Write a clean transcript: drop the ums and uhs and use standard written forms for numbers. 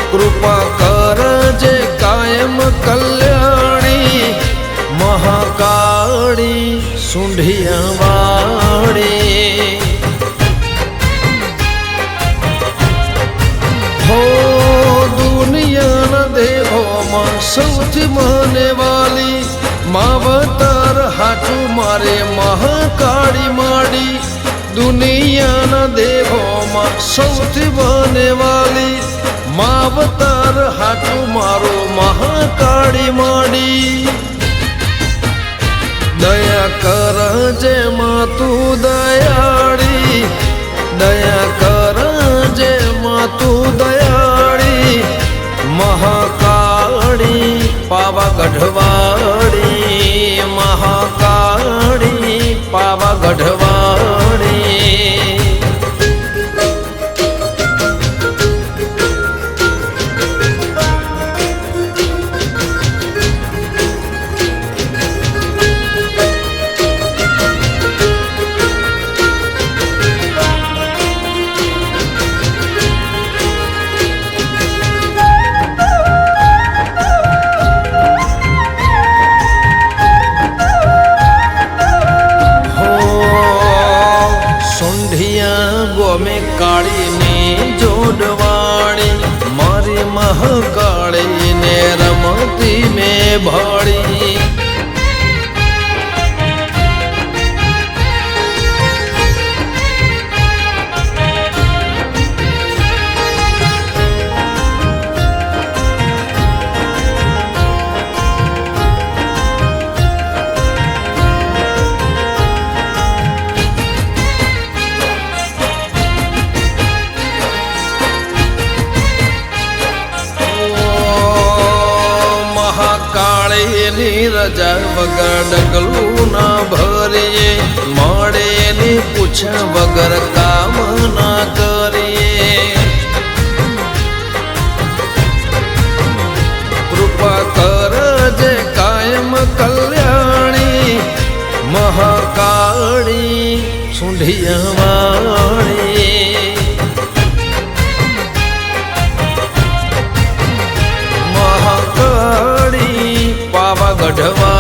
કૃપા કરજે કાયમ કલ્યાણી મહાકાળી સુંઢિયાવાળી હો દુનિયાના દેવોમાં સૌથી મને વાલી માવતર હાચું મારે મહાકાળી માડી દુનિયાના દેવોમાં સૌથી મને વાલી માવતર હાચું મારો મહાકાળી માડી દયા કરજે માતું દયાળી દયા કરજે માતું દયાળી મહાકાળી પાવાગઢવાળી મહાકાળી પાવાગઢવાળી ગોમે કાળીને જોડવાણી મારી મહાકાળીને રમતી મેં ભાળી કાળેની રજા વગર ડગલું ના ભરીએ મળેની પૂછ વગર કામ ના કરીએ કૃપા કરજે કાયમ કલ્યાણી મહાકાળી સુંઢિયાવાળી પાવાગઢવા